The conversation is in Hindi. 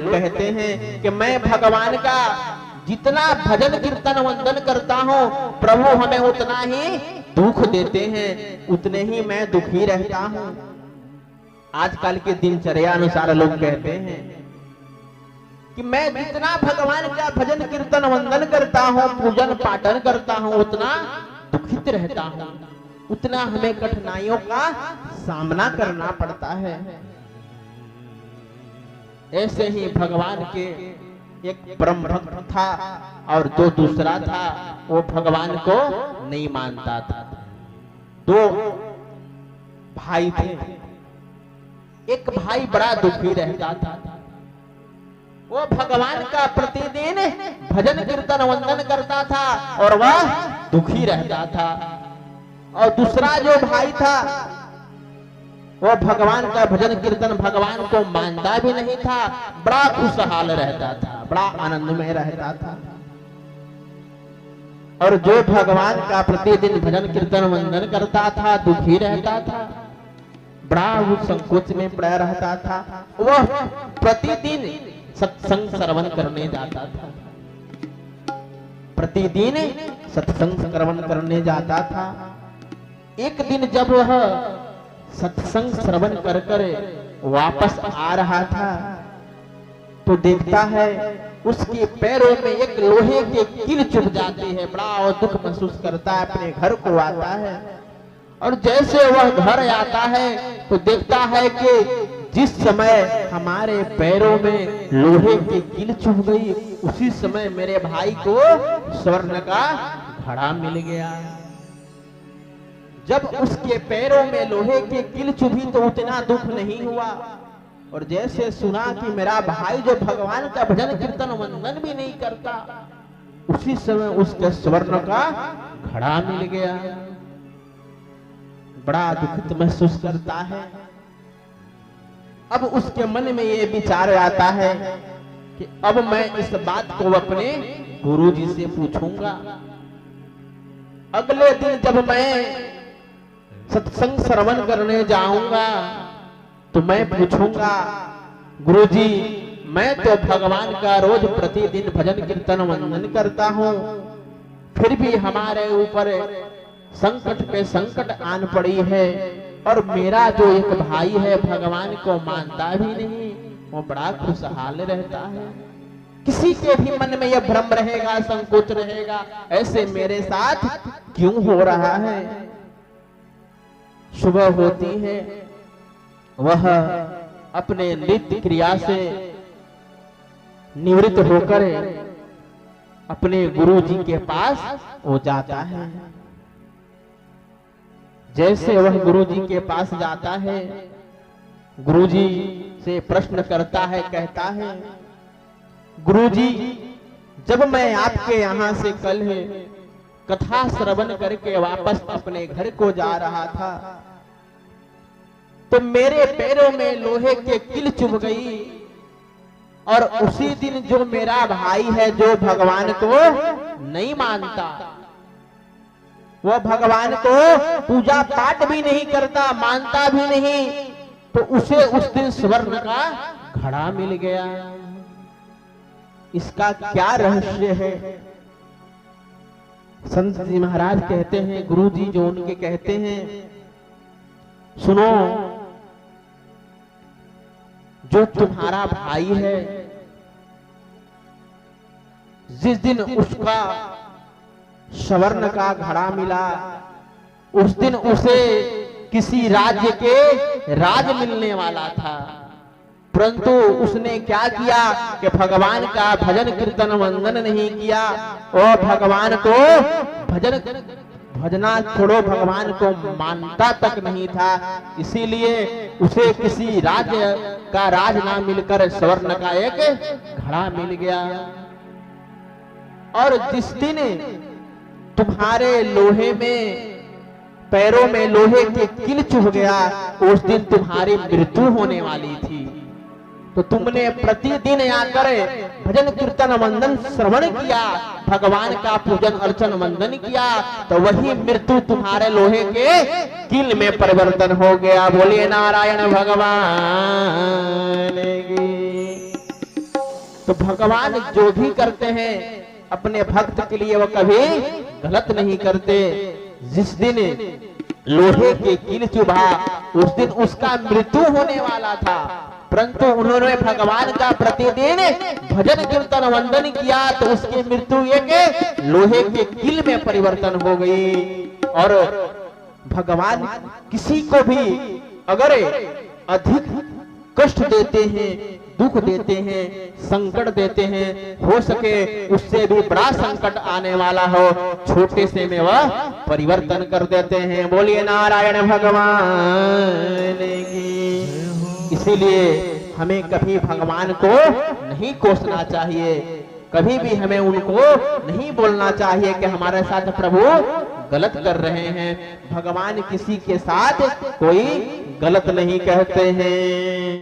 लोग कहते हैं कि मैं भगवान का जितना भजन कीर्तन वंदन करता हूँ प्रभु हमें उतना ही दुख देते हैं, उतने ही मैं दुखी रहता हूँ। आजकल के दिनचर्या अनुसार लोग कहते हैं कि मैं जितना भगवान का भजन कीर्तन वंदन करता हूँ, पूजन पाठन करता हूँ, उतना दुखित रहता हूँ, उतना हमें कठिनाइयों का सामना करना पड़ता है। ऐसे ही भगवान के एक परम भक्त था और जो दूसरा था वो भगवान को नहीं मानता था। दो भाई थे, एक भाई बड़ा दुखी रहता था, वो भगवान का प्रतिदिन भजन कीर्तन वंदन करता था और वह दुखी रहता था। और दूसरा जो भाई था वो भगवान का भजन कीर्तन भगवान को मानता भी नहीं था, बड़ा खुशहाल रहता था, बड़ा आनंद में रहता था। और जो भगवान का प्रतिदिन भजन कीर्तन वंदन करता था दुखी रहता था, बड़ा उस संकोच में पड़ा रहता था, वह प्रतिदिन सत्संग श्रवण करने जाता था, प्रतिदिन सत्संग श्रवण करने जाता था। एक दिन जब वह सत्संग श्रवण कर कर वापस आ रहा था तो देखता है उसके पैरों में एक लोहे के कील चुभ जाती है, बड़ा और दुख महसूस करता है, अपने घर को आता है। और जैसे वह घर आता है तो देखता है कि जिस समय हमारे पैरों में लोहे की कील चुभ गई उसी समय मेरे भाई को स्वर्ण का घड़ा मिल गया। जब उसके पैरों में लोहे की कील चुभी तो उतना दुख नहीं हुआ, और जैसे सुना कि मेरा भाई जो भगवान का भजन कीर्तन वंदन भी नहीं करता उसी समय उसके स्वर्ण का घड़ा मिल गया, बड़ा दुखित महसूस करता है। अब उसके मन में ये विचार आता है कि अब मैं इस बात को अपने गुरुजी से पूछूंगा। अगले दिन जब मैं सत्संग श्रवण करने जाऊंगा तो मैं पूछूंगा, गुरुजी मैं तो भगवान का रोज प्रतिदिन भजन कीर्तन वंदन करता हूँ, फिर भी हमारे ऊपर संकट पे संकट आन पड़ी है और मेरा जो एक भाई है भगवान को मानता भी नहीं, वो बड़ा खुशहाल रहता है। किसी के भी मन में यह भ्रम रहेगा, संकोच रहेगा, ऐसे मेरे साथ क्यों हो रहा है। सुबह होती है, वह अपने नित्य क्रिया से निवृत्त होकर अपने गुरुजी के पास वो जाता है। जैसे वह गुरुजी के पास जाता है, गुरुजी से प्रश्न करता है, कहता है, गुरुजी जब मैं आपके यहाँ से कल कथा श्रवण करके वापस अपने घर को जा रहा था तो मेरे पैरों में लोहे के कील चुभ गई, और उसी दिन जो मेरा भाई है जो भगवान को नहीं मानता, वह भगवान को पूजा पाठ भी नहीं करता, मानता भी नहीं, तो उसे उस दिन स्वर्ण का घड़ा मिल गया। इसका क्या रहस्य है? संत जी महाराज कहते हैं, गुरु जी जो उनके कहते हैं, सुनो जो तुम्हारा भाई है जिस दिन उसका स्वर्ण का घड़ा मिला उस दिन उसे किसी राज्य के राज मिलने वाला था, परंतु उसने क्या किया कि भगवान का भजन कीर्तन वंदन नहीं किया और भगवान को भजना छोड़ो भगवान को मानता तक नहीं था, इसीलिए उसे किसी राज्य का राज ना मिलकर स्वर्ण का एक घड़ा मिल गया। और जिस दिन तुम्हारे लोहे में पैरों में लोहे के कील चुभ गया उस दिन तुम्हारी मृत्यु होने वाली थी, तो तुमने प्रतिदिन आकर भजन कीर्तन वंदन श्रवण किया, भगवान का पूजन अर्चन वंदन किया, तो वही मृत्यु तुम्हारे लोहे के कील में परिवर्तन हो गया। बोलिए नारायण भगवान की। तो भगवान जो भी करते हैं अपने भक्त के लिए वो कभी गलत नहीं करते। जिस दिन लोहे की कील चुभा उस दिन उसका मृत्यु होने वाला था, परंतु उन्होंने भगवान का प्रतिदिन भजन कीर्तन वंदन किया तो उसकी मृत्यु एक लोहे के कील में परिवर्तन हो गई। और भगवान किसी को भी अगर अधिक कष्ट देते हैं, दुख देते हैं, संकट देते हैं, हो सके उससे भी बड़ा संकट आने वाला हो, छोटे से में वह परिवर्तन कर देते हैं। बोलिए नारायण भगवान की। इसीलिए हमें कभी भगवान को नहीं कोसना चाहिए, कभी भी हमें उनको नहीं बोलना चाहिए कि हमारे साथ प्रभु गलत कर रहे हैं। भगवान किसी के साथ कोई गलत नहीं कहते हैं।